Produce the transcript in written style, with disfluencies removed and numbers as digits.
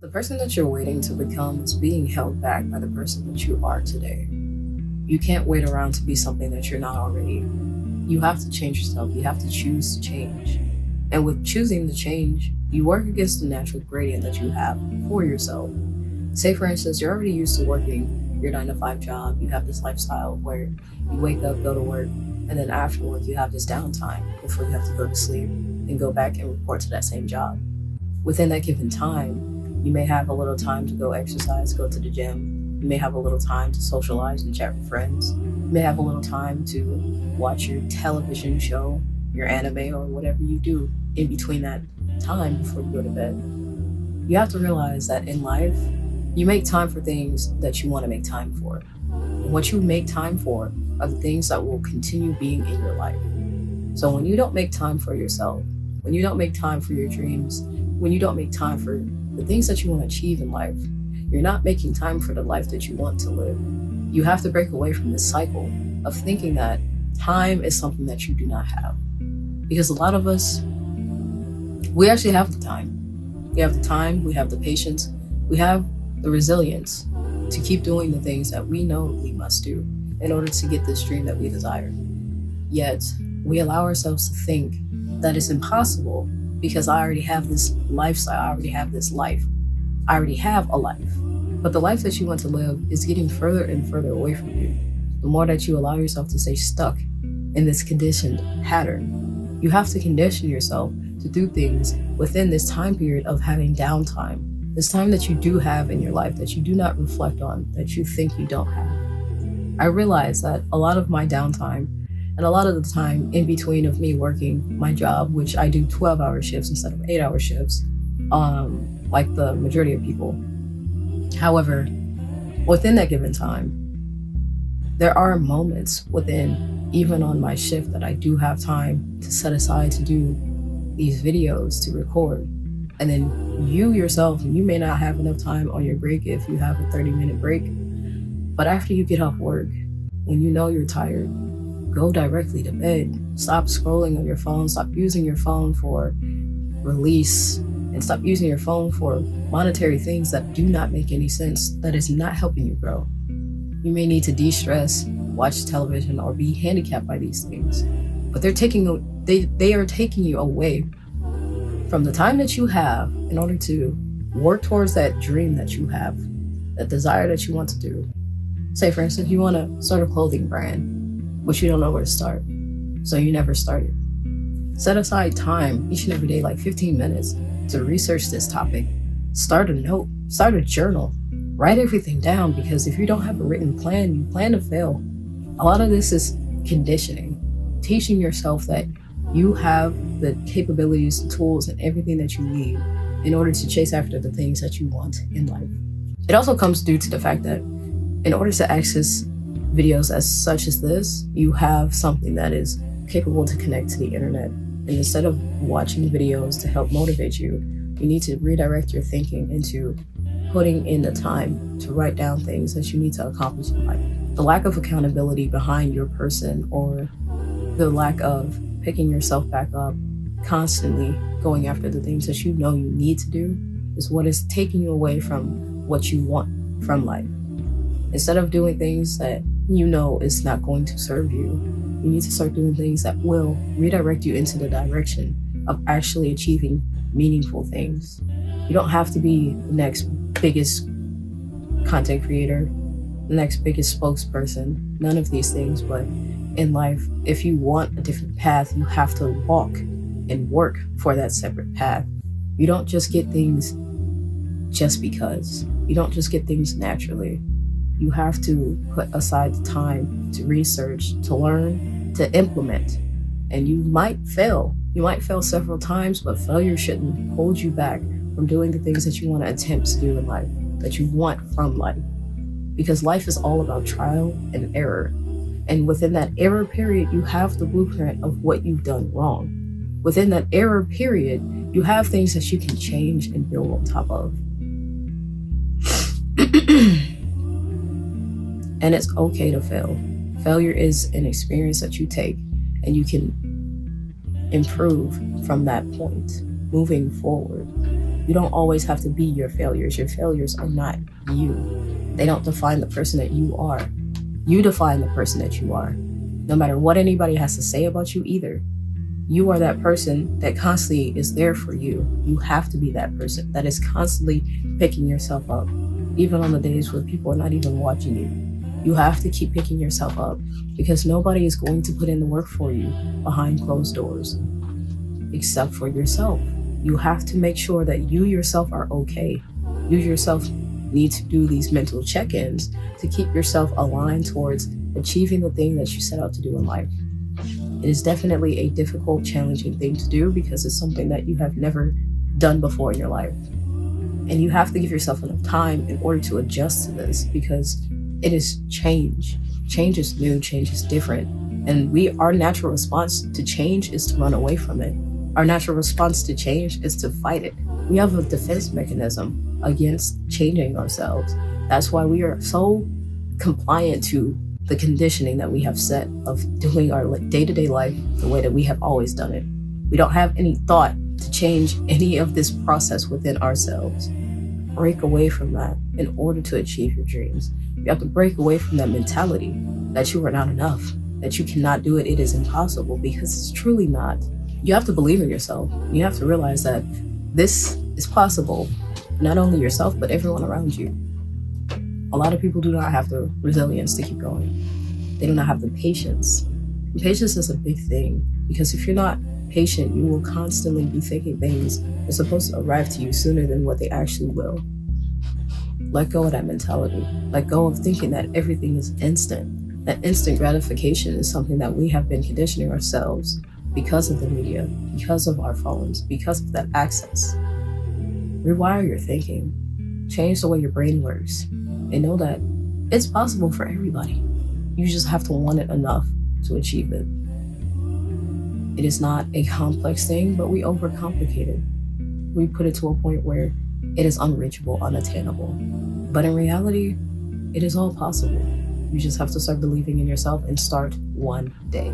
The person that you're waiting to become is being held back by the person that you are today. You can't wait around to be something that you're not already. You have to change yourself. You have to choose to change. And with choosing to change, you work against the natural gradient that you have for yourself. Say, for instance, you're already used to working your 9 to 5 job. You have this lifestyle where you wake up, go to work, and then afterwards you have this downtime before you have to go to sleep and go back and report to that same job. Within that given time, you may have a little time to go exercise, go to the gym. You may have a little time to socialize and chat with friends. You may have a little time to watch your television show, your anime, or whatever you do in between that time before you go to bed. You have to realize that in life, you make time for things that you want to make time for. And what you make time for are the things that will continue being in your life. So when you don't make time for yourself, when you don't make time for your dreams, when you don't make time for the things that you want to achieve in life, you're not making time for the life that you want to live. You have to break away from this cycle of thinking that time is something that you do not have. Because a lot of us, we actually have the time. We have the time, we have the patience, we have the resilience to keep doing the things that we know we must do in order to get this dream that we desire. Yet, we allow ourselves to think that it's impossible because I already have this lifestyle, I already have this life, I already have a life. But the life that you want to live is getting further and further away from you. The more that you allow yourself to stay stuck in this conditioned pattern, you have to condition yourself to do things within this time period of having downtime, this time that you do have in your life that you do not reflect on, that you think you don't have. I realize that a lot of my downtime and a lot of the time in between of me working my job, which I do 12-hour shifts instead of 8-hour shifts, like the majority of people. However, within that given time, there are moments within, even on my shift, that I do have time to set aside to do these videos, to record. And then you yourself, you may not have enough time on your break if you have a 30-minute break. But after you get off work, when you know you're tired, go directly to bed. Stop scrolling on your phone. Stop using your phone for release, and stop using your phone for monetary things that do not make any sense, that is not helping you grow. You may need to de-stress, watch television, or be handicapped by these things. But they are taking you away from the time that you have in order to work towards that dream that you have, that desire that you want to do. Say, for instance, you want to start a clothing brand, but you don't know where to start, so you never start it. Set aside time each and every day, like 15 minutes, to research this topic. Start a note, start a journal, write everything down, because if you don't have a written plan, you plan to fail. A lot of this is conditioning, teaching yourself that you have the capabilities, the tools, and everything that you need in order to chase after the things that you want in life. It also comes due to the fact that in order to access videos as such as this, you have something that is capable to connect to the internet. And instead of watching videos to help motivate you, you need to redirect your thinking into putting in the time to write down things that you need to accomplish in life. The lack of accountability behind your person, or the lack of picking yourself back up, constantly going after the things that you know you need to do, is what is taking you away from what you want from life. Instead of doing things that you know is not going to serve you, you need to start doing things that will redirect you into the direction of actually achieving meaningful things. You don't have to be the next biggest content creator, the next biggest spokesperson, none of these things. But in life, if you want a different path, you have to walk and work for that separate path. You don't just get things just because. You don't just get things naturally. You have to put aside the time to research, to learn, to implement. And you might fail. You might fail several times, but failure shouldn't hold you back from doing the things that you want to attempt to do in life, that you want from life. Because life is all about trial and error. And within that error period, you have the blueprint of what you've done wrong. Within that error period, you have things that you can change and build on top of. And it's okay to fail. Failure is an experience that you take, and you can improve from that point, moving forward. You don't always have to be your failures. Your failures are not you. They don't define the person that you are. You define the person that you are. No matter what anybody has to say about you either. You are that person that constantly is there for you. You have to be that person that is constantly picking yourself up, even on the days where people are not even watching you. You have to keep picking yourself up because nobody is going to put in the work for you behind closed doors except for yourself. You have to make sure that you yourself are okay. You yourself need to do these mental check-ins to keep yourself aligned towards achieving the thing that you set out to do in life. It is definitely a difficult, challenging thing to do because it's something that you have never done before in your life. And you have to give yourself enough time in order to adjust to this because it is change. Change is new, change is different. And our natural response to change is to run away from it. Our natural response to change is to fight it. We have a defense mechanism against changing ourselves. That's why we are so compliant to the conditioning that we have set of doing our day-to-day life the way that we have always done it. We don't have any thought to change any of this process within ourselves. Break away from that in order to achieve your dreams. You have to break away from that mentality that you are not enough, that you cannot do it, it is impossible, because it's truly not. You have to believe in yourself. You have to realize that this is possible, not only yourself, but everyone around you. A lot of people do not have the resilience to keep going. They do not have the patience. And patience is a big thing because if you're not patient, you will constantly be thinking things are supposed to arrive to you sooner than what they actually will. Let go of that mentality. Let go of thinking that everything is instant. That instant gratification is something that we have been conditioning ourselves because of the media, because of our phones, because of that access. Rewire your thinking. Change the way your brain works. And know that it's possible for everybody. You just have to want it enough to achieve it. It is not a complex thing, but we overcomplicate it. We put it to a point where it is unreachable, unattainable. But in reality, it is all possible. You just have to start believing in yourself and start one day.